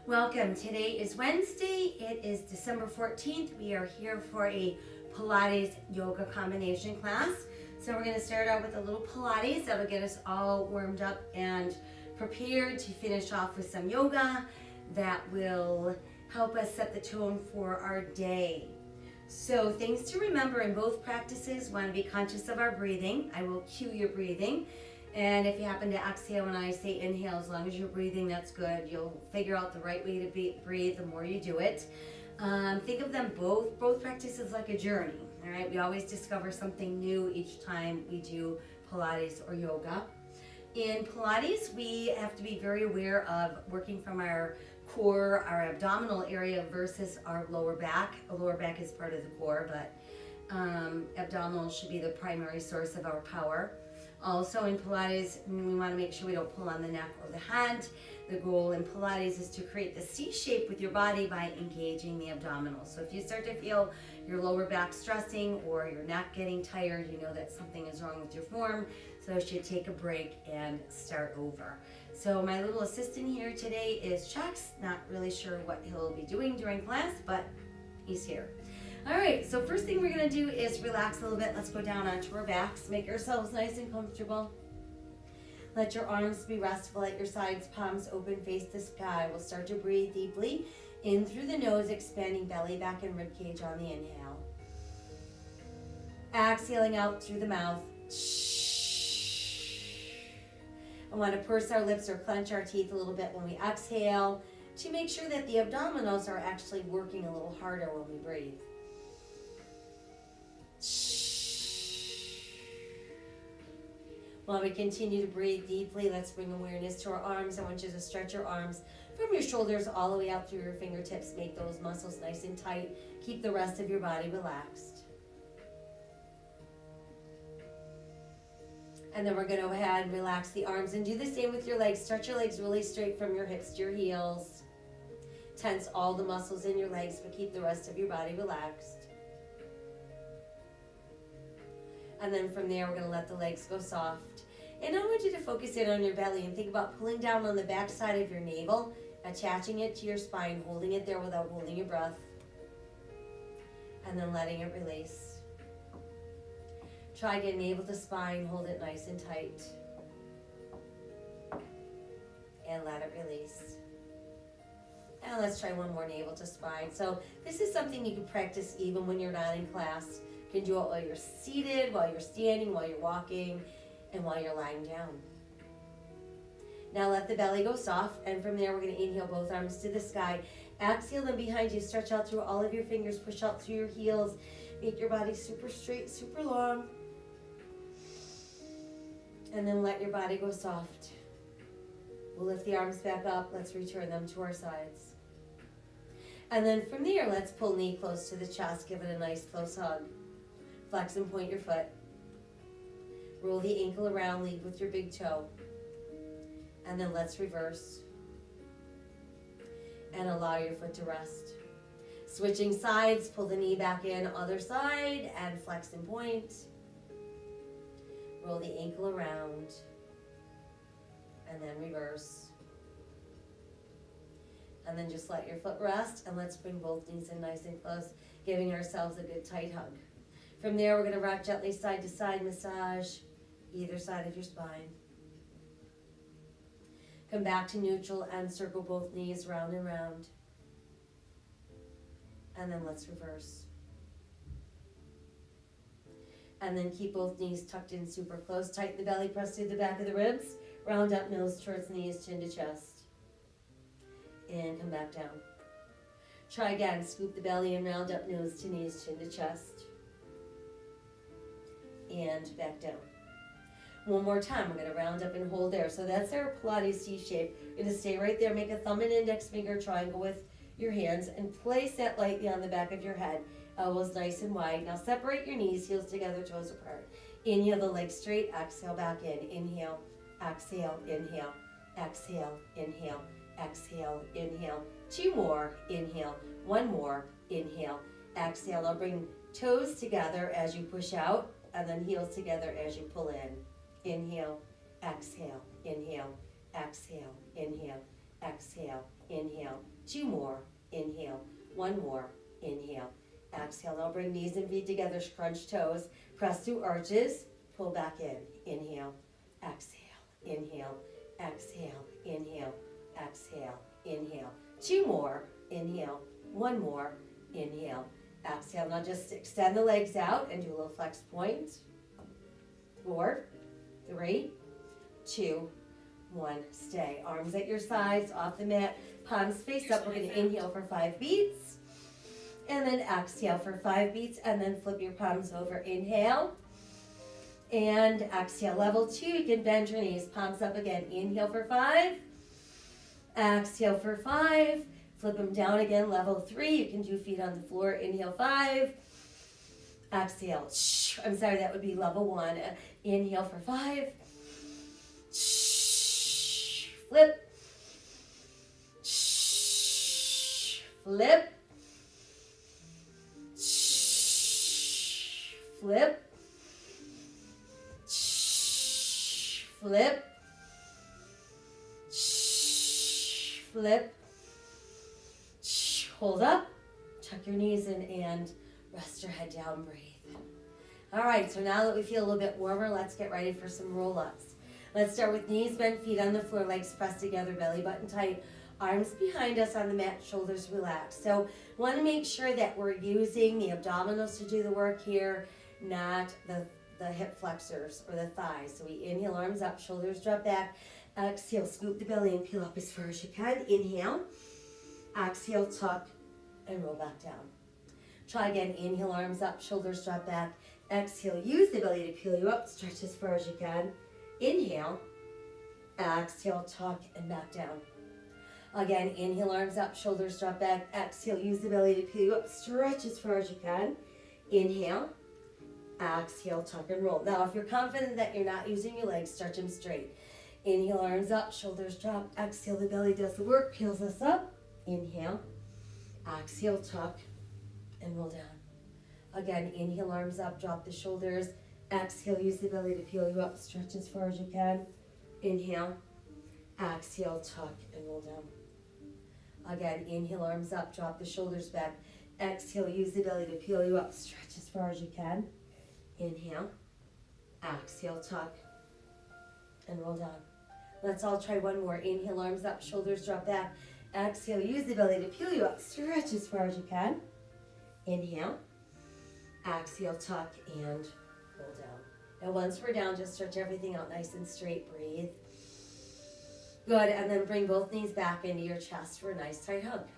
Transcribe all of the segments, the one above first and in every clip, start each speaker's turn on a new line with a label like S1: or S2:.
S1: Welcome. Today is Wednesday. It is December 14th. We are here for a Pilates yoga combination class. So we're going to start out with a little Pilates. That'll get us all warmed up and prepared to finish off with some yoga that will help us set the tone for our day. So things to remember in both practices: want to be conscious of our breathing. I will cue your breathing. And if you happen to exhale when I say inhale, as long as you're breathing, that's good. You'll figure out the right way to breathe the more you do it. Think of them both practices like a journey. All right, we always discover something new each time we do Pilates or yoga. In Pilates, we have to be very aware of working from our core, our abdominal area versus our lower back. Our lower back is part of the core, but abdominal should be the primary source of our power. Also in Pilates, we want to make sure we don't pull on the neck or the head. The goal in Pilates is to create the C shape with your body by engaging the abdominal. So if you start to feel your lower back stressing or your neck getting tired, you know that something is wrong with your form. So you should take a break and start over. So my little assistant here today is Chuck's. Not really sure what he'll be doing during class, but he's here. All right, so first thing we're gonna do is relax a little bit. Let's go down onto our backs. Make yourselves nice and comfortable. Let your arms be restful at your sides, palms open, face the sky. We'll start to breathe deeply in through the nose, expanding belly, back, and rib cage on the inhale. Exhaling out through the mouth. I want to purse our lips or clench our teeth a little bit when we exhale to make sure that the abdominals are actually working a little harder when we breathe. While we continue to breathe deeply, let's bring awareness to our arms. I want you to stretch your arms from your shoulders all the way out through your fingertips. Make those muscles nice and tight. Keep the rest of your body relaxed. And then we're going to go ahead and relax the arms and do the same with your legs. Stretch your legs really straight from your hips to your heels. Tense all the muscles in your legs, but keep the rest of your body relaxed. And then from there, we're going to let the legs go soft. And I want you to focus in on your belly and think about pulling down on the back side of your navel, attaching it to your spine, holding it there without holding your breath, and then letting it release. Try getting navel to spine, hold it nice and tight, and let it release. And let's try one more, navel to spine. So this is something you can practice even when you're not in class. You can do it while you're seated, while you're standing, while you're walking, and while you're lying down. Now let the belly go soft, and from there we're going to inhale both arms to the sky. Exhale them behind you. Stretch out through all of your fingers. Push out through your heels. Make your body super straight, super long. And then let your body go soft. We'll lift the arms back up. Let's return them to our sides. And then from there, let's pull knee close to the chest. Give it a nice close hug. Flex and point your foot. Roll the ankle around, lead with your big toe. And then let's reverse. And allow your foot to rest. Switching sides, pull the knee back in, other side, and flex and point. Roll the ankle around. And then reverse. And then just let your foot rest, and let's bring both knees in nice and close, giving ourselves a good tight hug. From there, we're going to rock gently side to side, massage either side of your spine. Come back to neutral and circle both knees round and round. And then let's reverse. And then keep both knees tucked in super close. Tighten the belly, press through the back of the ribs. Round up, nose towards knees, chin to chest. And come back down. Try again. Scoop the belly and round up, nose to knees, chin to chest. And back down. One more time. We're going to round up and hold there. So that's our Pilates C shape. You're going to stay right there. Make a thumb and index finger triangle with your hands and place that lightly on the back of your head. Elbows nice and wide. Now separate your knees, heels together, toes apart. Inhale the legs straight. Exhale back in. Inhale. Exhale. Inhale. Exhale. Inhale. Exhale. Inhale. Two more. Inhale. One more. Inhale. Exhale. I'll bring toes together as you push out, and then heels together as you pull in. Inhale, exhale, inhale, exhale, inhale, exhale, inhale, 2 more, inhale, 1 more, inhale, exhale. Now bring knees and feet together, crunch toes, press through arches, pull back in, inhale, exhale, inhale, exhale, inhale, exhale, inhale, 2 more, inhale, 1 more, inhale, exhale. Now just extend the legs out and do a little flex point. 4, 3, 2, 1. Stay. Arms at your sides, off the mat, palms face up. We're going to inhale for 5 beats. And then exhale for 5 beats. And then flip your palms over. Inhale. And exhale. Level 2, you can bend your knees. Palms up again. Inhale for 5. Exhale for 5. Flip them down again. Level 3, you can do feet on the floor. Inhale 5. Exhale. I'm sorry, that would be level 1. Inhale for 5. Flip. Flip. Flip. Flip. Flip. Hold up. Tuck your knees in and rest your head down. Breathe. All right, so now that we feel a little bit warmer, let's get ready for some roll-ups. Let's start with knees bent, feet on the floor, legs pressed together, belly button tight, arms behind us on the mat, shoulders relaxed. So want to make sure that we're using the abdominals to do the work here, not the hip flexors or the thighs. So we inhale, arms up, shoulders drop back. Exhale, scoop the belly and peel up as far as you can. Inhale. Exhale, tuck and roll back down. Try again. Inhale, arms up, shoulders drop back. Exhale, use the belly to peel you up. Stretch as far as you can. Inhale. Exhale, tuck and back down. Again, inhale, arms up, shoulders drop back. Exhale, use the belly to peel you up. Stretch as far as you can. Inhale. Exhale, tuck and roll. Now, if you're confident that you're not using your legs, stretch them straight. Inhale, arms up, shoulders drop. Exhale, the belly does the work, peels us up. Inhale. Exhale, tuck and roll down. Again, inhale, arms up, drop the shoulders. Exhale, use the belly to peel you up. Stretch as far as you can. Inhale. Exhale, tuck and roll down. Again, inhale, arms up, drop the shoulders back. Exhale, use the belly to peel you up. Stretch as far as you can. Inhale. Exhale, tuck and roll down. Let's all try one more. Inhale, arms up, shoulders drop back. Exhale, use the belly to peel you up. Stretch as far as you can. Inhale. Exhale, tuck and roll down. Now once we're down, just stretch everything out nice and straight. Breathe. Good, and then bring both knees back into your chest for a nice tight hug.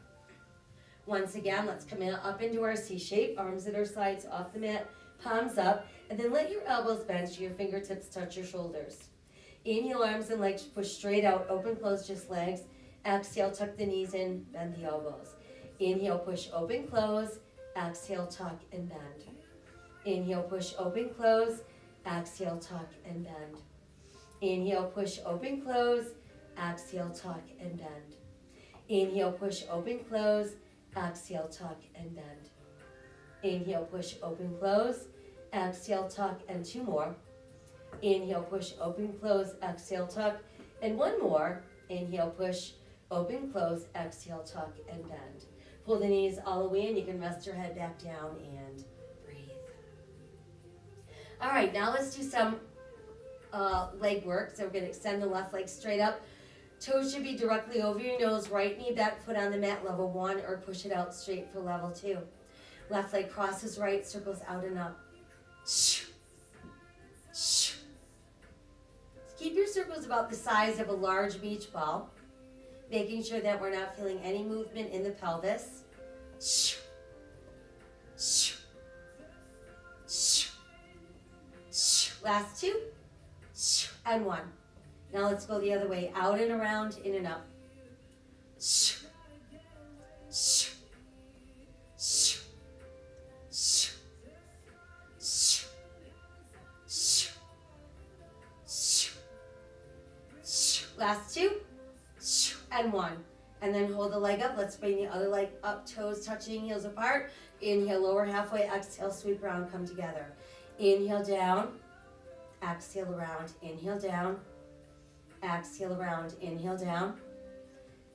S1: Once again, let's come in up into our C shape. Arms at our sides, off the mat, palms up, and then let your elbows bend so your fingertips touch your shoulders. Inhale, arms and legs push straight out, open, close, just legs. Exhale, tuck the knees in, bend the elbows. Inhale, push, open, close. Exhale, tuck and bend. Inhale, push, open, close. Exhale, tuck and bend. Inhale, push, open, close. Exhale, tuck and bend. Inhale, push, open, close. Exhale, tuck and bend. Inhale, push, open, close. Exhale, tuck, and 2 more. Inhale, push, open, close. Exhale, tuck, and 1 more. Inhale, push, open, close. Exhale, tuck, and bend. Pull the knees all the way in. You can rest your head back down and breathe. All right, now let's do some leg work. So we're going to extend the left leg straight up. Toes should be directly over your nose. Right knee back, foot on the mat, level 1, or push it out straight for level 2. Left leg crosses right, circles out and up. Keep your circles about the size of a large beach ball, making sure that we're not feeling any movement in the pelvis. Last 2, and 1. Now let's go the other way, out and around, in and up. Last 2, and 1. And then hold the leg up. Let's bring the other leg up, toes touching, heels apart. Inhale, lower halfway, exhale, sweep around, come together. Inhale down, exhale around, inhale down, exhale around, inhale down,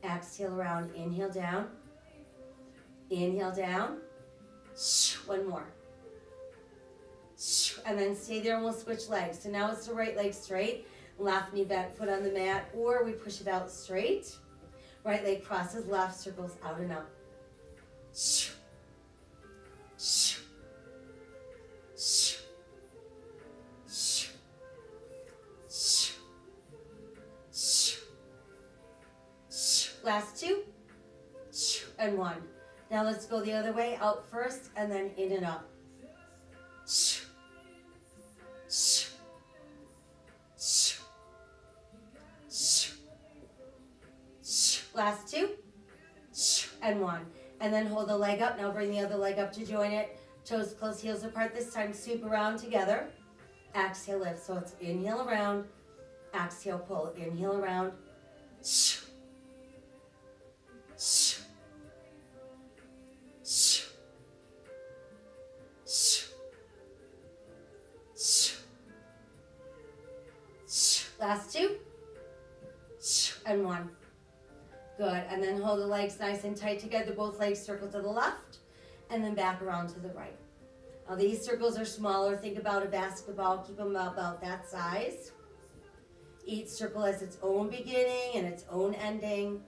S1: Exhale around, inhale down. Inhale down. One more. And then stay there and we'll switch legs. So now it's the right leg straight, left knee bent, foot on the mat, or we push it out straight. Right leg crosses, left circles out and up. Last two, and one. Now let's go the other way, out first, and then in and up. Last two, and one. And then hold the leg up. Now bring the other leg up to join it. Toes close, heels apart. This time sweep around together. Exhale, lift. So it's inhale around, exhale, pull. Inhale around. Last two, and one. Good, and then hold the legs nice and tight together. Both legs circle to the left, and then back around to the right. Now these circles are smaller. Think about a basketball. Keep them about that size. Each circle has its own beginning and its own ending.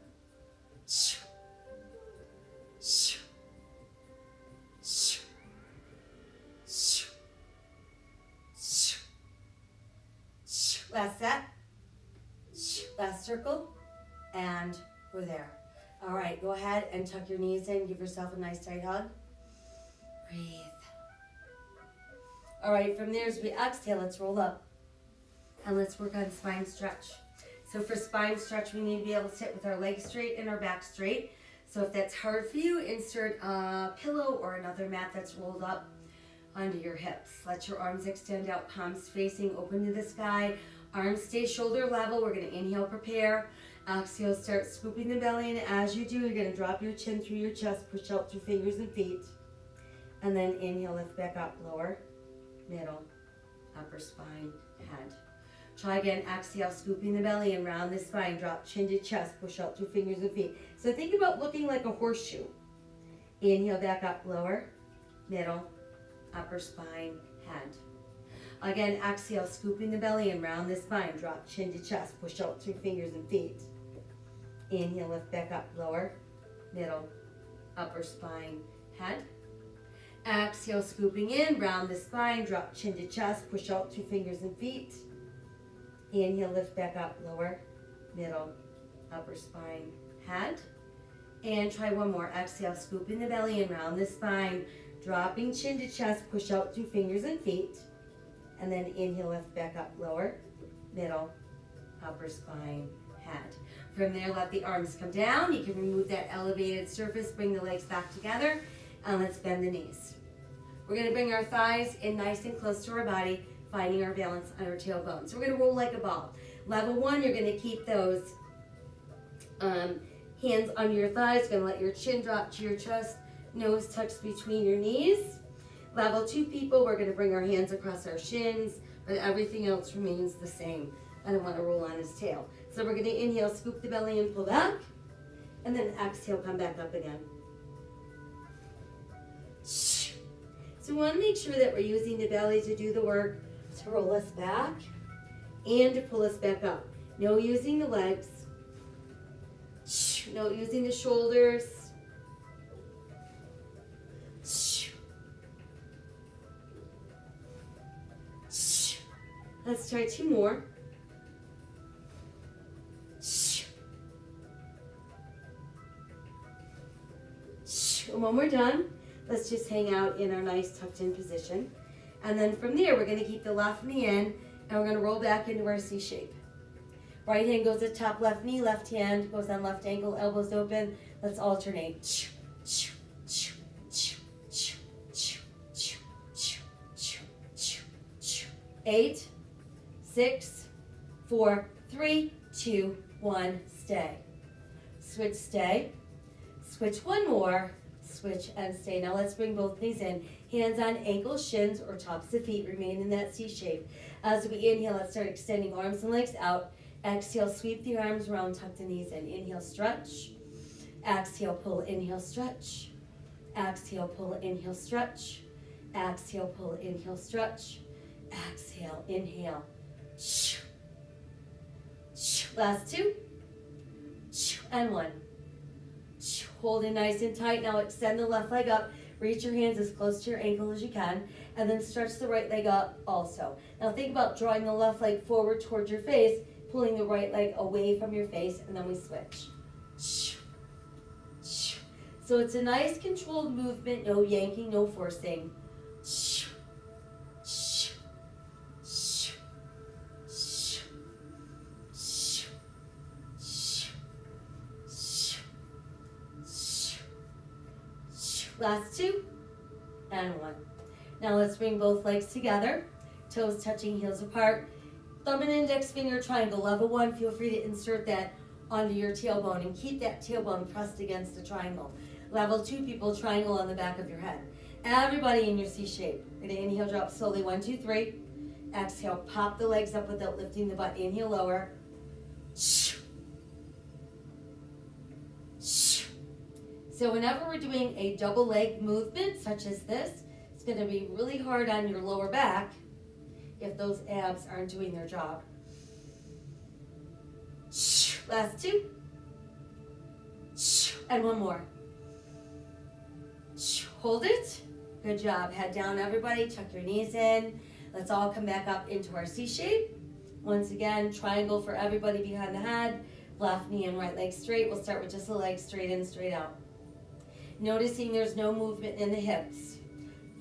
S1: Last set. Last circle. And we're there. All right, go ahead and tuck your knees in. Give yourself a nice tight hug. Breathe. All right, from there as we exhale, let's roll up. And let's work on spine stretch. So for spine stretch, we need to be able to sit with our legs straight and our back straight. So if that's hard for you, insert a pillow or another mat that's rolled up onto your hips. Let your arms extend out, palms facing open to the sky. Arms stay shoulder level. We're going to inhale, prepare. Exhale, start scooping the belly in. As you do, you're going to drop your chin through your chest, push out through fingers and feet. And then inhale, lift back up, lower, middle, upper spine, head. Try again, exhale, scooping the belly in, round the spine, drop chin to chest, push out through fingers and feet. So think about looking like a horseshoe. Inhale, back up, lower, middle, upper spine, head. Again, exhale, scooping the belly in, round the spine, drop chin to chest, push out through fingers and feet. Inhale, lift back up, lower, middle, upper spine, head. Exhale, scooping in, round the spine, drop chin to chest, push out through fingers and feet. Inhale, lift back up, lower, middle, upper spine, head. And try one more. Exhale, scooping the belly in, round the spine, dropping chin to chest, push out through fingers and feet. And then inhale, lift back up, lower, middle, upper spine, head. From there, let the arms come down. You can remove that elevated surface, bring the legs back together, and let's bend the knees. We're going to bring our thighs in nice and close to our body, finding our balance on our tailbone. So we're going to roll like a ball. Level one, you're going to keep those hands under your thighs. You're going to let your chin drop to your chest, nose tucks between your knees. Level two people, we're going to bring our hands across our shins, but everything else remains the same. I don't want to roll on his tail. So we're going to inhale, scoop the belly and pull back, and then exhale, come back up again. So we want to make sure that we're using the belly to do the work, to roll us back and to pull us back up. No using the legs, no using the shoulders. Let's try two more. And when we're done, let's just hang out in our nice tucked in position. And then from there, we're going to keep the left knee in, and we're going to roll back into our C shape. Right hand goes at top left knee, left hand goes on left ankle, elbows open. Let's alternate. 8, 6, 4, 3, 2, 1, stay. Switch, stay. Switch one more. Switch and stay. Now let's bring both knees in. Hands on ankles, shins, or tops of feet. Remain in that C shape. As we inhale, let's start extending arms and legs out. Exhale, sweep the arms around, tuck the knees in. Inhale, stretch. Exhale, pull, inhale, stretch. Exhale, pull, inhale, stretch. Exhale, pull, inhale, stretch. Exhale, inhale. Last two. And one. Hold it nice and tight. Now extend the left leg up. Reach your hands as close to your ankle as you can. And then stretch the right leg up also. Now think about drawing the left leg forward towards your face, pulling the right leg away from your face, and then we switch. So it's a nice controlled movement, no yanking, no forcing. Last two, and one. Now let's bring both legs together, toes touching, heels apart. Thumb and index finger triangle. Level one, feel free to insert that onto your tailbone and keep that tailbone pressed against the triangle. Level two, people, triangle on the back of your head. Everybody in your C shape. We're gonna inhale, drop slowly, 1, 2, 3. Exhale, pop the legs up without lifting the butt. Inhale, lower. So whenever we're doing a double leg movement such as this, it's gonna be really hard on your lower back if those abs aren't doing their job. Last two. And one more. Hold it. Good job. Head down, everybody. Tuck your knees in. Let's all come back up into our C shape. Once again, triangle for everybody behind the head. Left knee and right leg straight. We'll start with just the legs straight in, straight out. Noticing there's no movement in the hips.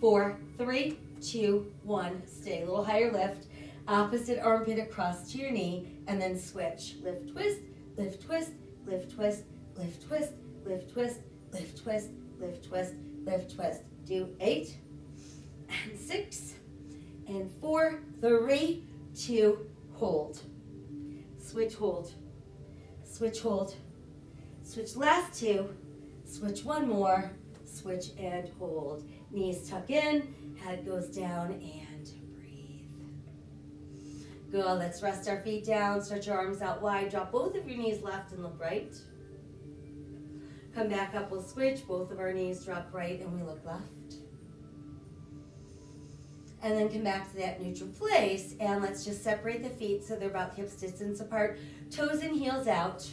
S1: 4, 3, 2, 1. Stay a little higher lift. Opposite armpit across to your knee, and then switch. Lift, twist, lift, twist, lift, twist, lift, twist, lift, twist, lift, twist, lift, twist, lift, twist. Do 8 and 6 and 4, 3, 2, hold. Switch, hold. Switch, hold. Switch, last two. Switch, one more. Switch and hold. Knees tuck in, head goes down, and breathe. Good. Let's rest our feet down. Stretch your arms out wide. Drop both of your knees left and look right. Come back up. We'll switch. Both of our knees drop right, and we look left. And then come back to that neutral place, and let's just separate the feet so they're about hips distance apart. Toes and heels out.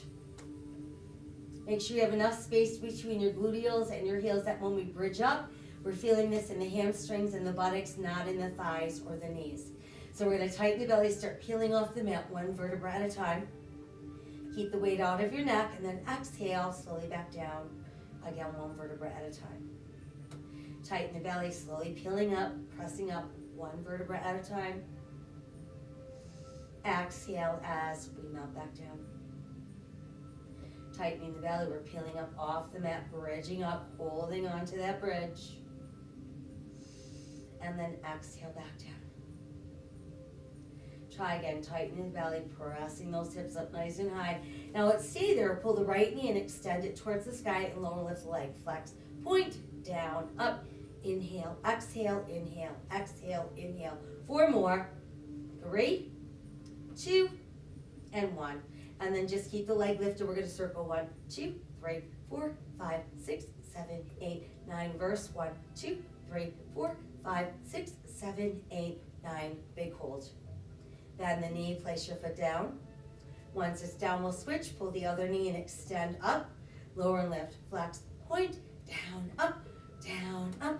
S1: Make sure you have enough space between your gluteals and your heels that when we bridge up, we're feeling this in the hamstrings and the buttocks, not in the thighs or the knees. So we're going to tighten the belly, start peeling off the mat one vertebra at a time. Keep the weight out of your neck, and then exhale, slowly back down. Again, one vertebra at a time. Tighten the belly, slowly peeling up, pressing up, one vertebra at a time. Exhale as we melt back down. Tightening the belly, we're peeling up off the mat, bridging up, holding onto that bridge. And then exhale back down. Try again, tightening the belly, pressing those hips up nice and high. Now let's stay there, pull the right knee and extend it towards the sky and lower lift the leg. Flex, point, down, up, inhale, exhale, inhale, exhale, inhale. 4 more, 3, 2, and 1. And then just keep the leg lifted. We're going to circle 1, 2, 3, 4, 5, 6, 7, 8, 9. Verse 1, 2, 3, 4, 5, 6, 7, 8, 9. Big hold. Bend the knee, place your foot down. Once it's down, we'll switch. Pull the other knee and extend up. Lower and lift. Flex, point, down, up, down, up,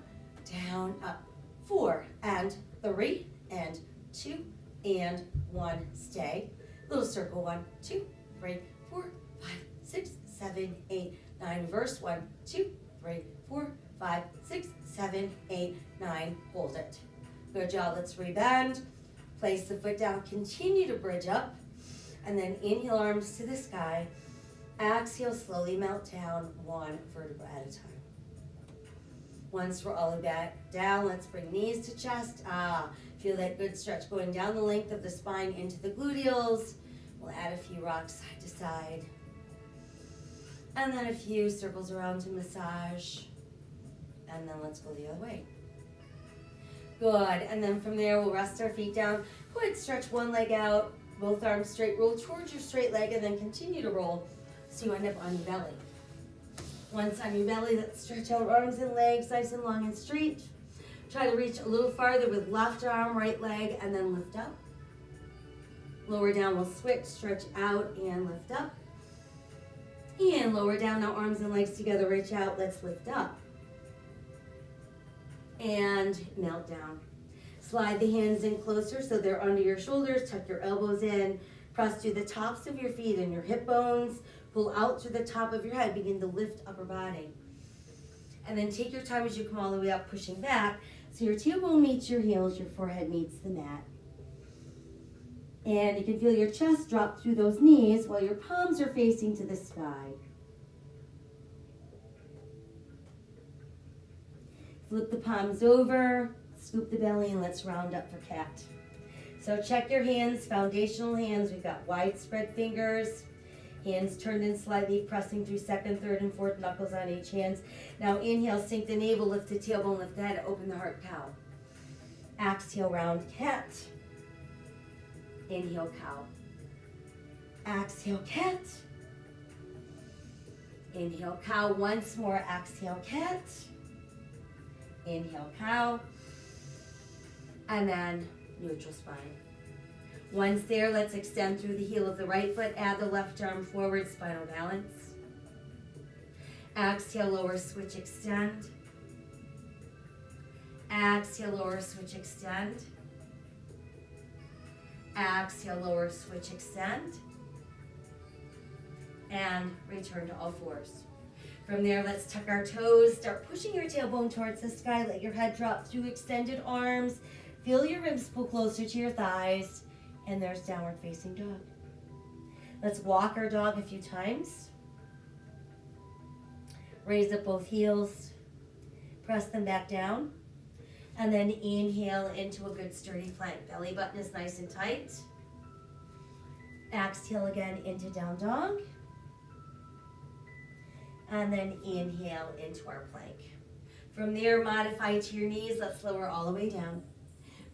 S1: down, up. 4 and 3 and 2 and 1. Stay. Little circle, 1, 2, 3, 4, 5, 6, 7, 8, 9. Reverse, 1, 2, 3, 4, 5, 6, 7, 8, 9. Hold it. Good job. Let's rebend. Place the foot down. Continue to bridge up. And then inhale, arms to the sky. Exhale, slowly melt down, one vertebra at a time. Once we're all the way back down, let's bring knees to chest. Feel that good stretch going down the length of the spine into the gluteals. We'll add a few rocks side to side. And then a few circles around to massage. And then let's go the other way. Good. And then from there, we'll rest our feet down. Go ahead, stretch one leg out. Both arms straight, roll towards your straight leg, and then continue to roll so you end up on your belly. Once on your belly, let's stretch out arms and legs nice and long and straight. Try to reach a little farther with left arm, right leg, and then lift up. Lower down, we'll switch, stretch out and lift up. And lower down, now arms and legs together, reach out, let's lift up. And melt down. Slide the hands in closer so they're under your shoulders, tuck your elbows in, press through the tops of your feet and your hip bones, pull out through the top of your head, begin to lift upper body. And then take your time as you come all the way up, pushing back, so your tailbone meets your heels, your forehead meets the mat. And you can feel your chest drop through those knees while your palms are facing to the sky. Flip the palms over, scoop the belly, and let's round up for cat. So check your hands, foundational hands. We've got wide spread fingers, hands turned in slightly, pressing through second, third, and fourth knuckles on each hand. Now inhale, sink the navel, lift the tailbone, lift the head, open the heart, cow. Exhale, round cat. Inhale, cow. Exhale, cat. Inhale, cow. Once more, exhale, cat. Inhale, cow. And then neutral spine. Once there, let's extend through the heel of the right foot. Add the left arm forward, spinal balance. Exhale, lower, switch, extend. Exhale, lower, switch, extend. Exhale, lower, switch, extend. And return to all fours. From there, let's tuck our toes. Start pushing your tailbone towards the sky. Let your head drop through extended arms. Feel your ribs pull closer to your thighs. And there's downward facing dog. Let's walk our dog a few times. Raise up both heels. Press them back down. And then inhale into a good sturdy plank. Belly button is nice and tight. Exhale again into down dog. And then inhale into our plank. From there, modify to your knees. Let's lower all the way down.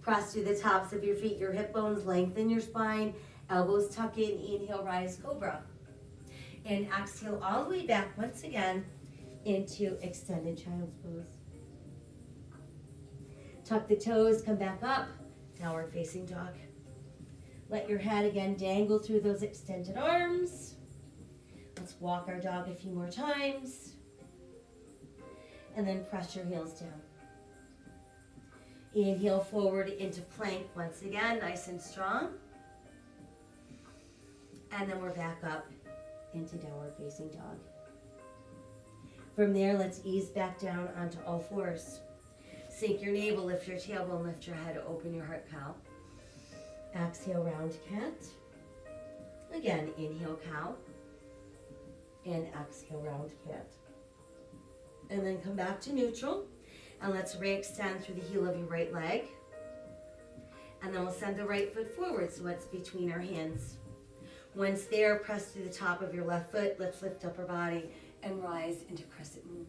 S1: Press through the tops of your feet, your hip bones, lengthen your spine. Elbows tuck in, inhale, rise, cobra. And exhale all the way back once again into extended child's pose. Tuck the toes, come back up, downward facing dog. Let your head again dangle through those extended arms. Let's walk our dog a few more times. And then press your heels down. Inhale forward into plank once again, nice and strong. And then we're back up into downward facing dog. From there, let's ease back down onto all fours. Sink your navel, lift your tailbone, lift your head, open your heart, cow. Exhale, round cat. Again, inhale, cow. And exhale, round cat. And then come back to neutral. And let's re-extend through the heel of your right leg. And then we'll send the right foot forward so it's between our hands. Once there, press through the top of your left foot. Let's lift up our body and rise into crescent moon.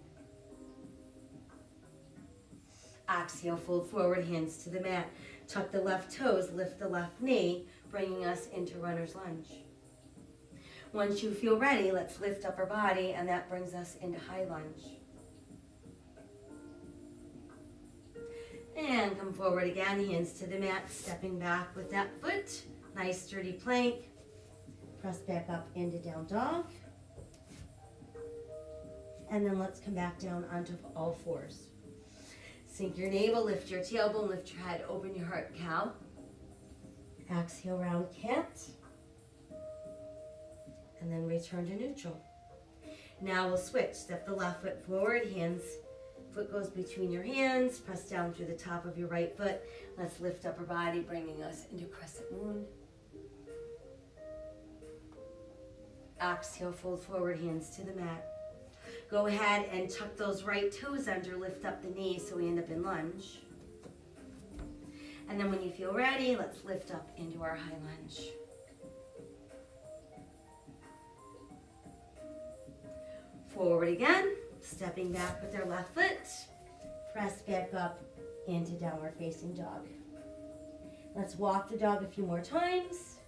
S1: Exhale, fold forward, hands to the mat. Tuck the left toes, lift the left knee, bringing us into runner's lunge. Once you feel ready, let's lift up our body, and that brings us into high lunge. And come forward again, hands to the mat, stepping back with that foot. Nice sturdy plank. Press back up into down dog. And then let's come back down onto all fours. Sink your navel, lift your tailbone, lift your head, open your heart, cow. Exhale, round cat. And then return to neutral. Now we'll switch. Step the left foot forward, foot goes between your hands, press down through the top of your right foot. Let's lift up our body, bringing us into crescent moon. Exhale, fold forward, hands to the mat. Go ahead and tuck those right toes under, lift up the knees so we end up in lunge. And then when you feel ready, let's lift up into our high lunge. Forward again, stepping back with our left foot. Press back up into downward facing dog. Let's walk the dog a few more times.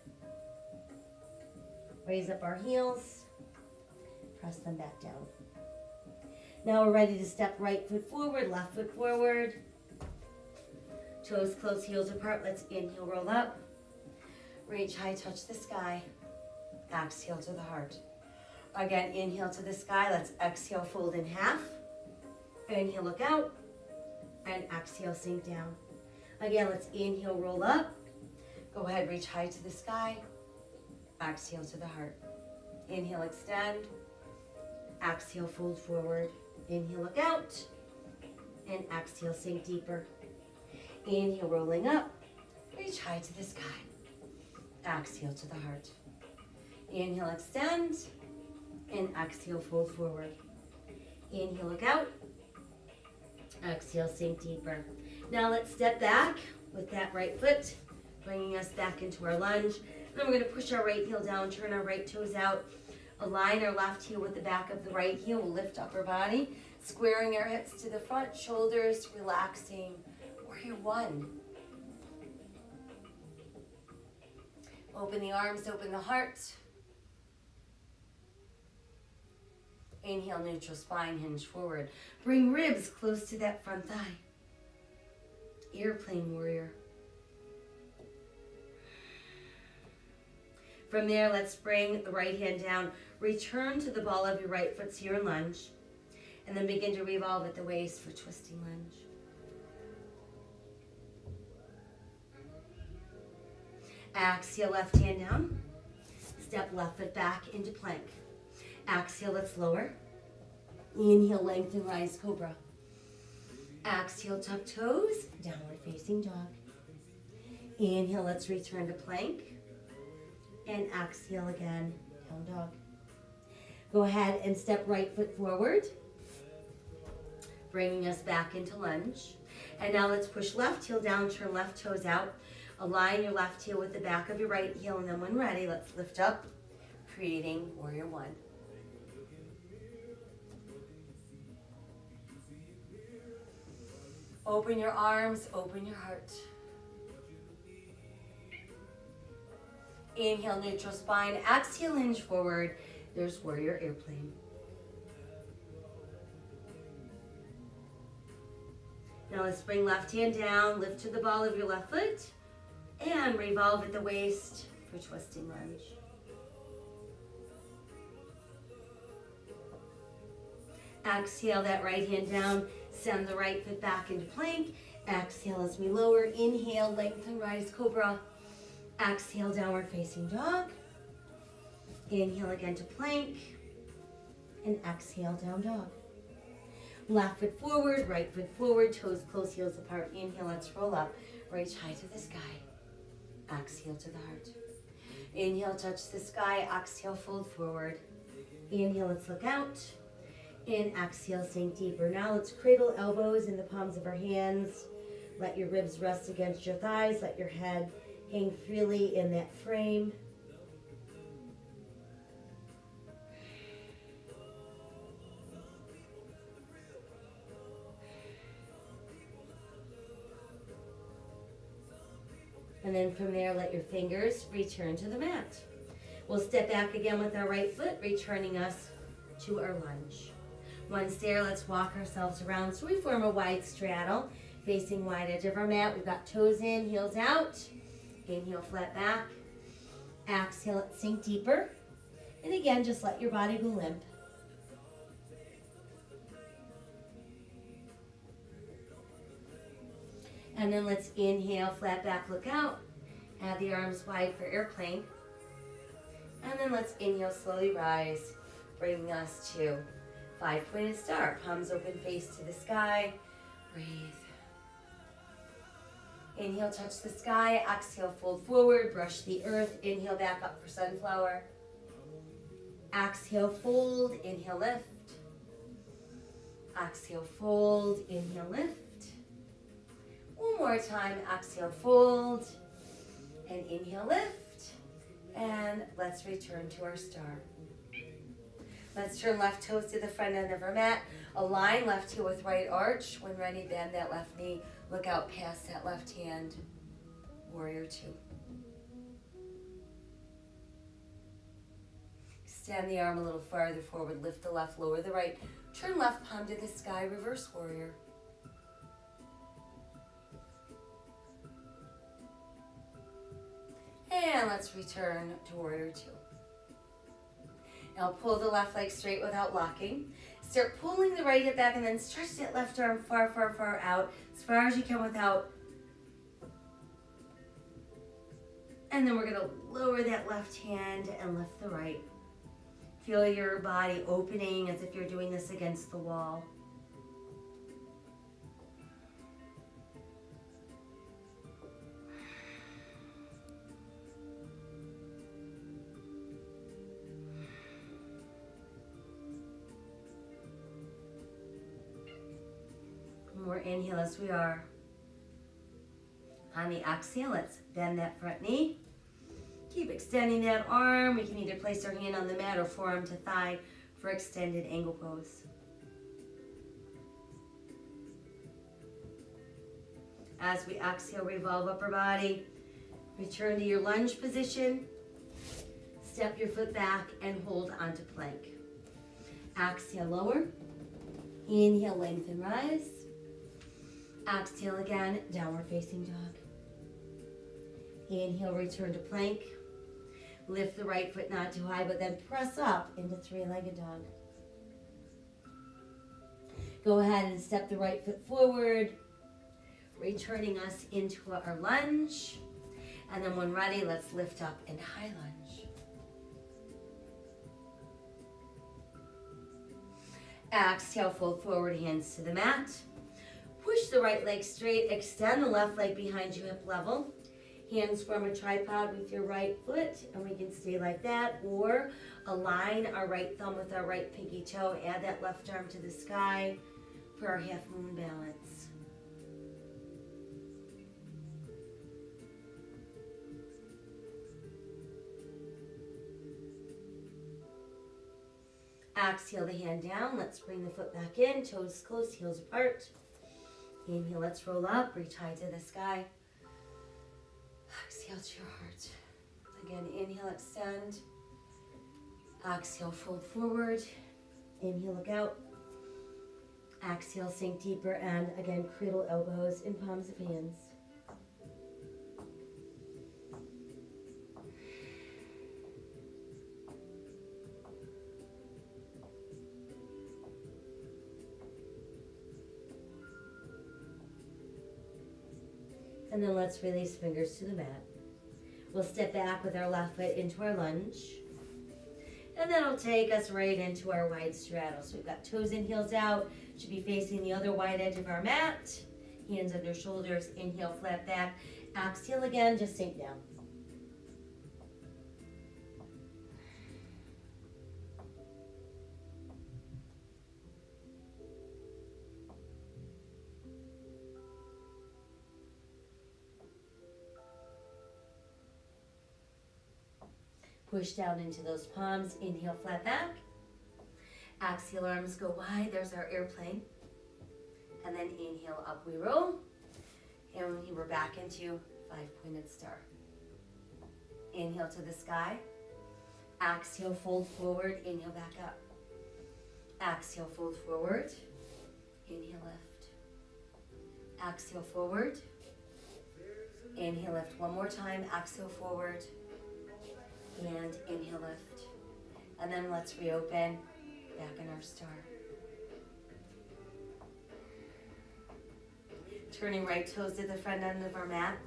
S1: Raise up our heels. Press them back down. Now we're ready to step right foot forward, left foot forward. Toes close, heels apart. Let's inhale, roll up. Reach high, touch the sky. Exhale to the heart. Again, inhale to the sky. Let's exhale, fold in half. Inhale, look out. And exhale, sink down. Again, let's inhale, roll up. Go ahead, reach high to the sky. Exhale to the heart. Inhale, extend. Exhale, fold forward. Inhale, look out. And exhale, sink deeper. Inhale, rolling up. Reach high to the sky. Exhale to the heart. Inhale, extend. And exhale, fold forward. Inhale, look out. Exhale, sink deeper. Now let's step back with that right foot, bringing us back into our lunge. Then we're going to push our right heel down, turn our right toes out, align our left heel with the back of the right heel. We'll lift upper body, squaring our hips to the front, shoulders relaxing. Warrior one. Open the arms, open the heart. Inhale, neutral spine, hinge forward. Bring ribs close to that front thigh. Airplane warrior. From there, let's bring the right hand down. Return to the ball of your right foot, so you're in lunge. And then begin to revolve at the waist for twisting lunge. Exhale, left hand down. Step left foot back into plank. Exhale, let's lower. Inhale, lengthen, rise, cobra. Exhale, tuck toes, downward facing dog. Inhale, let's return to plank. And exhale again, down dog. Go ahead and step right foot forward, bringing us back into lunge. And now let's push left heel down, turn left toes out. Align your left heel with the back of your right heel, and then when ready, let's lift up, creating warrior one. Open your arms, open your heart. Inhale, neutral spine. Exhale, hinge forward. There's warrior airplane. Now let's bring left hand down, lift to the ball of your left foot, and revolve at the waist for twisting lunge. Exhale that right hand down, send the right foot back into plank. Exhale as we lower. Inhale, lengthen, rise, cobra. Exhale, downward facing dog. Inhale again to plank. And exhale, down dog. Left foot forward, right foot forward, toes close, heels apart. Inhale, let's roll up. Reach high to the sky. Exhale to the heart. Inhale, touch the sky. Exhale, fold forward. Inhale, let's look out. And exhale, sink deeper. Now let's cradle elbows in the palms of our hands. Let your ribs rest against your thighs. Let your head hang freely in that frame. And then from there, let your fingers return to the mat. We'll step back again with our right foot, returning us to our lunge. Once there, let's walk ourselves around. So we form a wide straddle, facing wide edge of our mat. We've got toes in, heels out. Inhale, flat back. Exhale, let's sink deeper. And again, just let your body go limp. And then let's inhale, flat back, look out. Add the arms wide for airplane. And then let's inhale, slowly rise, bringing us to 5-pointed star. Palms open, face to the sky. Breathe. Inhale, touch the sky. Exhale, fold forward, brush the earth. Inhale, back up for sunflower. Exhale, fold. Inhale, lift. Exhale, fold. Inhale, lift. One more time. Exhale, fold. And inhale, lift. And let's return to our star. Let's turn left toes to the front end of our mat. Align left heel with right arch. When ready, bend that left knee. Look out past that left hand. Warrior two. extend the arm a little farther forward, lift the left, lower the right, turn left palm to the sky, reverse warrior. And let's return to warrior two. Now pull the left leg straight without locking. Start pulling the right hip back and then stretch that left arm far, far, far out, as far as you can without. And then we're gonna lower that left hand and lift the right. Feel your body opening as if you're doing this against the wall. More inhale as we are. On the exhale, let's bend that front knee. Keep extending that arm. We can either place our hand on the mat or forearm to thigh for extended angle pose. As we exhale, revolve upper body. Return to your lunge position. Step your foot back and hold onto plank. Exhale, lower. Inhale, lengthen, rise. Exhale again, downward facing dog. Inhale, return to plank. Lift the right foot not too high, but then press up into three-legged dog. Go ahead and step the right foot forward, returning us into our lunge. And then when ready, let's lift up in high lunge. Exhale, fold forward, hands to the mat. Push the right leg straight, extend the left leg behind you, hip level. Hands form a tripod with your right foot, and we can stay like that, or align our right thumb with our right pinky toe, add that left arm to the sky for our half moon balance. Exhale the hand down, let's bring the foot back in, toes close, heels apart. Inhale, let's roll up, reach high to the sky. Exhale to your heart. Again, inhale, extend. Exhale, fold forward. Inhale, look out. Exhale, sink deeper, and again, cradle elbows in palms of hands. And then let's release fingers to the mat. We'll step back with our left foot into our lunge. And that'll take us right into our wide straddle. So we've got toes and heels out. Should be facing the other wide edge of our mat. Hands under shoulders. Inhale, flat back. Exhale again, just sink down. Push down into those palms. Inhale, flat back. Exhale, arms go wide. There's our airplane. And then inhale, up we roll. And we're back into five-pointed star. Inhale to the sky. Exhale, fold forward. Inhale, back up. Exhale, fold forward. Inhale, lift. Exhale, forward. Inhale, lift one more time. Exhale, forward. And inhale, lift. And then let's reopen back in our star. Turning right toes to the front end of our mat.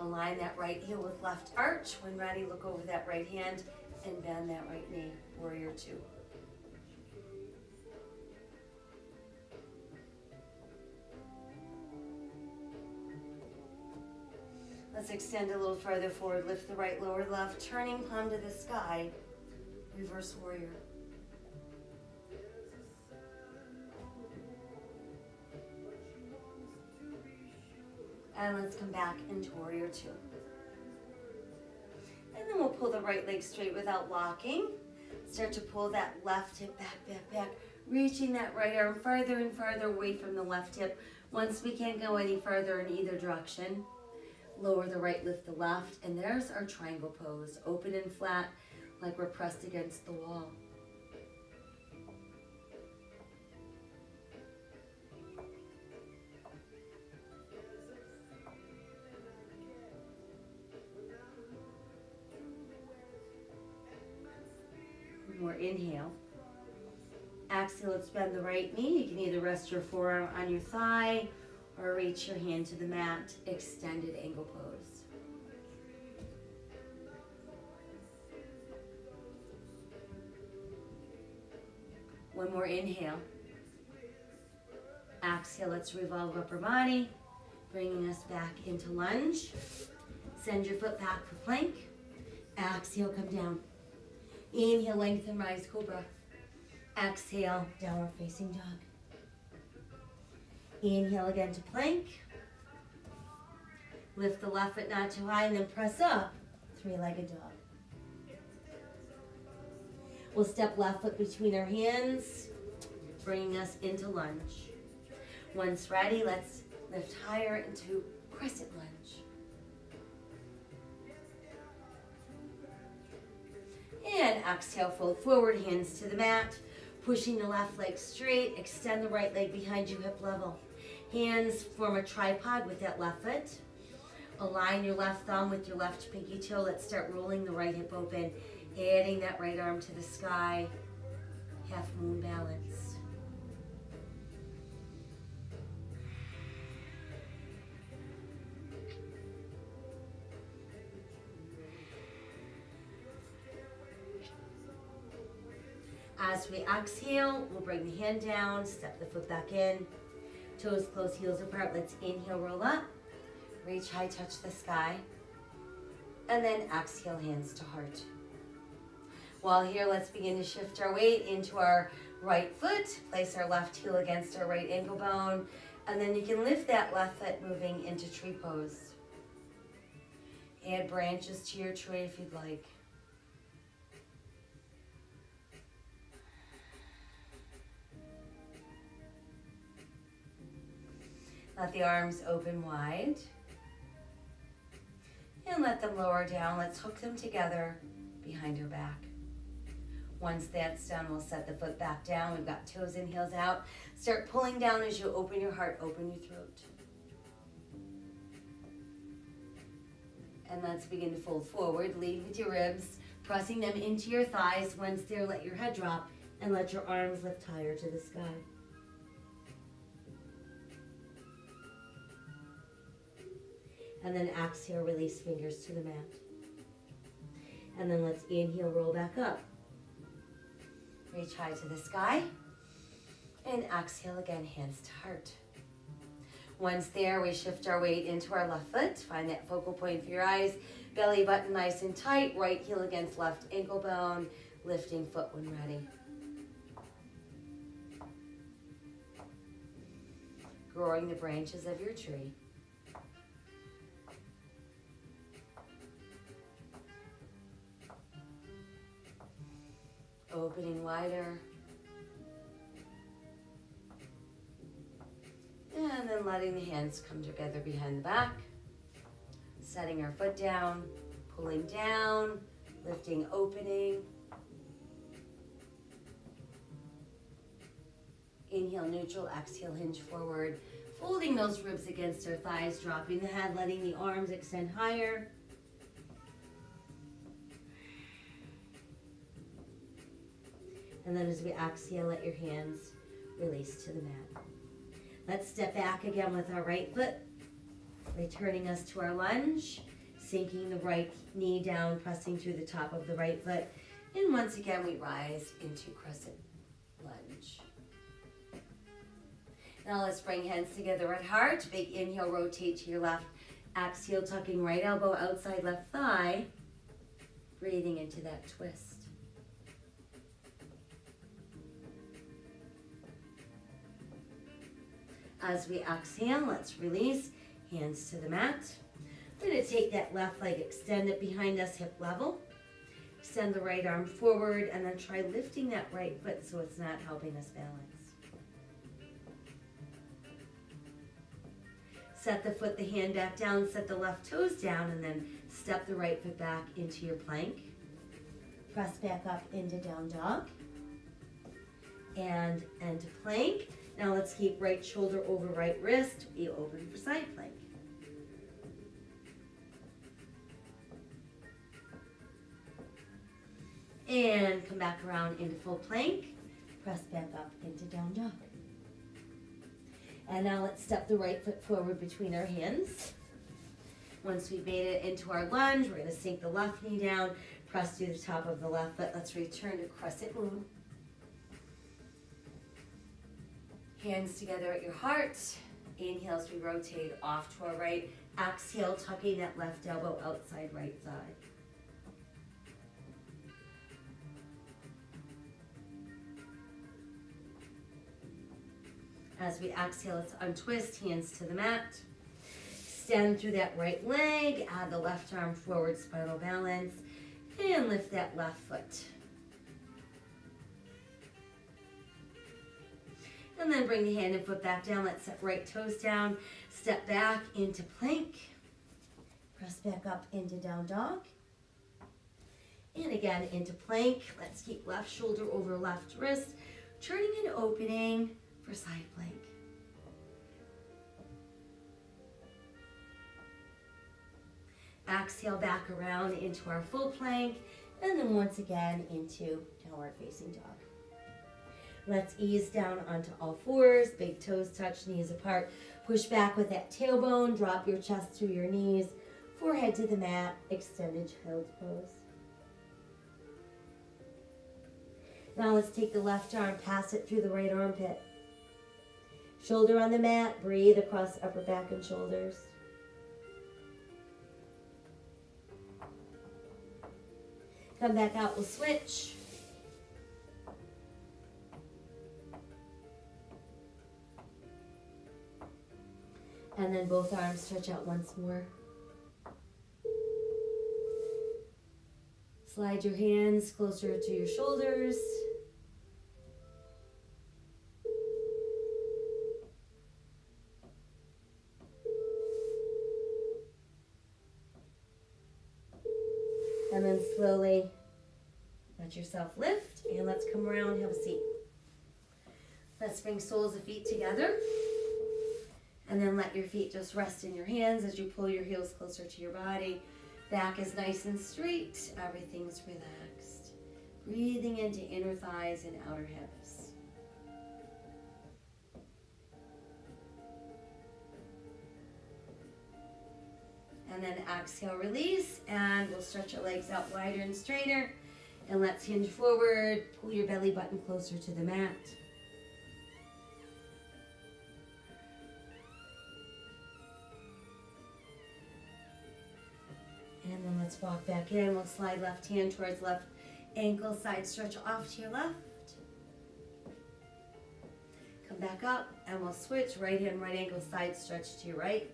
S1: Align that right heel with left arch. When ready, look over that right hand and bend that right knee. Warrior two. Let's extend a little farther forward. Lift the right, lower left, turning palm to the sky. Reverse warrior. And let's come back into warrior two. And then we'll pull the right leg straight without locking. Start to pull that left hip back, back, back. Reaching that right arm farther and farther away from the left hip. Once we can't go any further in either direction, lower the right, lift the left, and there's our triangle pose. Open and flat, like we're pressed against the wall. One more inhale. Exhale, let's bend the right knee. You can either rest your forearm on your thigh or reach your hand to the mat, extended angle pose. One more inhale. Exhale, let's revolve upper body, bringing us back into lunge. Send your foot back for plank. Exhale, come down. Inhale, lengthen, rise, cobra. Exhale, downward facing dog. Inhale again to plank. Lift the left foot not too high and then press up, three-legged dog. We'll step left foot between our hands, bringing us into lunge. Once ready, let's lift higher into crescent lunge. And exhale, fold forward, hands to the mat, pushing the left leg straight, extend the right leg behind you, hip level. Hands form a tripod with that left foot. Align your left thumb with your left pinky toe. Let's start rolling the right hip open, adding that right arm to the sky, half moon balance. As we exhale, we'll bring the hand down, step the foot back in, toes close, heels apart. Let's inhale, roll up, reach high, touch the sky, and then exhale, hands to heart. While here, let's begin to shift our weight into our right foot, place our left heel against our right ankle bone, and then you can lift that left foot moving into tree pose. Add branches to your tree if you'd like. Let the arms open wide. And let them lower down. Let's hook them together behind our back. Once that's done, we'll set the foot back down. We've got toes in, heels out. Start pulling down as you open your heart, open your throat. And let's begin to fold forward. Lead with your ribs, pressing them into your thighs. Once there, let your head drop and let your arms lift higher to the sky. And then exhale, release fingers to the mat. And then let's inhale, roll back up. Reach high to the sky. And exhale again, hands to heart. Once there, we shift our weight into our left foot. Find that focal point for your eyes. Belly button nice and tight. Right heel against left ankle bone. Lifting foot when ready. Growing the branches of your tree. Opening wider. And then letting the hands come together behind the back. Setting our foot down, pulling down, lifting, opening. Inhale, neutral, exhale, hinge forward. Folding those ribs against our thighs, dropping the head, letting the arms extend higher. And then as we exhale, let your hands release to the mat. Let's step back again with our right foot, returning us to our lunge, sinking the right knee down, pressing through the top of the right foot. And once again, we rise into crescent lunge. Now let's bring hands together at heart. Big inhale, rotate to your left. Exhale, tucking right elbow outside left thigh. Breathing into that twist. As we exhale, let's release, hands to the mat. We're going to take that left leg, extend it behind us, hip level. Extend the right arm forward, and then try lifting that right foot so it's not helping us balance. Set the foot, the hand back down, set the left toes down, and then step the right foot back into your plank. Press back up into down dog. And into plank. Now let's keep right shoulder over right wrist. Be open for side plank. And come back around into full plank. Press back up into down dog. And now let's step the right foot forward between our hands. Once we've made it into our lunge, we're going to sink the left knee down, press through the top of the left foot. Let's return to crescent moon. Hands together at your heart. Inhale as we rotate off to our right. Exhale, tucking that left elbow outside right thigh. As we exhale, let's untwist, hands to the mat. Extend through that right leg, add the left arm forward, spinal balance, and lift that left foot. And then bring the hand and foot back down. Let's set right toes down, step back into plank. Press back up into down dog. And again into plank. Let's keep left shoulder over left wrist, turning and opening for side plank. Exhale back around into our full plank, and then once again into downward facing dog. Let's ease down onto all fours, big toes touch, knees apart. Push back with that tailbone, drop your chest through your knees, forehead to the mat, extended child's pose. Now let's take the left arm, pass it through the right armpit. Shoulder on the mat, breathe across upper back and shoulders. Come back out, we'll switch. And then both arms stretch out once more. Slide your hands closer to your shoulders. And then slowly let yourself lift, and let's come around, have a seat. Let's bring soles of feet together. And then let your feet just rest in your hands as you pull your heels closer to your body. Back is nice and straight. Everything's relaxed. Breathing into inner thighs and outer hips. And then exhale, release, and we'll stretch your legs out wider and straighter. And let's hinge forward, pull your belly button closer to the mat. And then let's walk back in. We'll slide left hand towards left ankle, side stretch off to your left. Come back up, and we'll switch. Right hand, right ankle, side stretch to your right.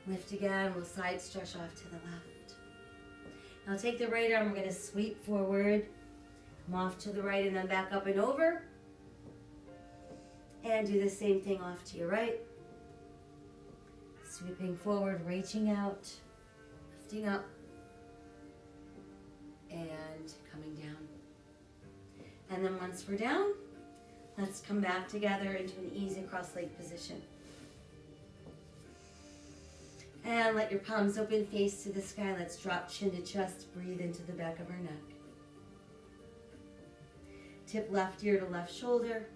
S1: Lift again, we'll side stretch off to the left. Now take the right arm, we're going to sweep forward, come off to the right and then back up and over. And do the same thing off to your right. Sweeping forward, reaching out, lifting up, and coming down. And then once we're down, let's come back together into an easy cross-leg position. And let your palms open, face to the sky. Let's drop chin to chest, breathe into the back of our neck. Tip left ear to left shoulder.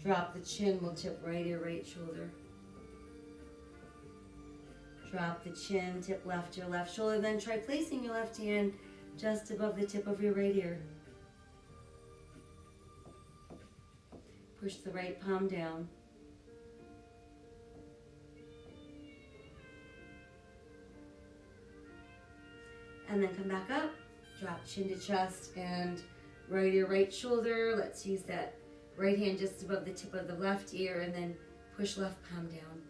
S1: Drop the chin, we'll tip right ear, right shoulder. Drop the chin, tip left ear, left shoulder. Then try placing your left hand just above the tip of your right ear. Push the right palm down. And then come back up, drop chin to chest and right ear, right shoulder. Let's use that right hand just above the tip of the left ear and then push left palm down.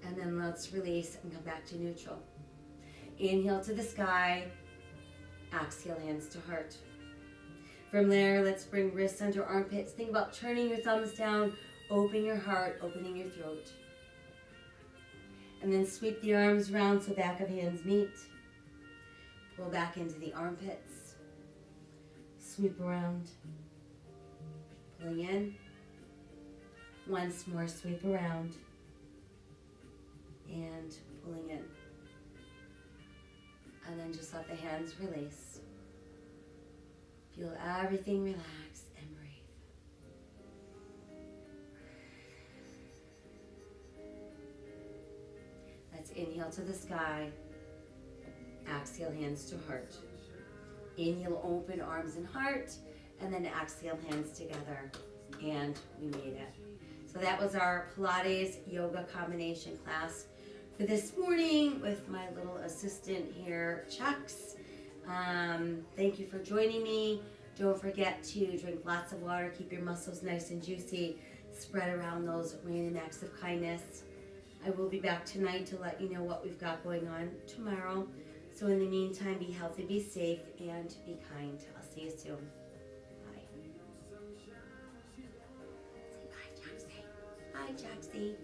S1: And then let's release and come back to neutral. Inhale to the sky, exhale hands to heart. From there, let's bring wrists under armpits. Think about turning your thumbs down, open your heart, opening your throat. And then sweep the arms around so back of hands meet. Pull back into the armpits. Sweep around. Pulling in. Once more, sweep around. And pulling in. And then just let the hands release. Feel everything relax and breathe. Let's inhale to the sky. Exhale, hands to heart. Inhale, open arms and heart. And then exhale, hands together. And we made it. So that was our Pilates yoga combination class for this morning with my little assistant here, Chucks. Thank you for joining me. Don't forget to drink lots of water, keep your muscles nice and juicy, spread around those random acts of kindness. I will be back tonight to let you know what we've got going on tomorrow. So in the meantime, be healthy, be safe, and be kind. I'll see you soon. Bye. Say bye, Jaxie. Bye, Jaxie.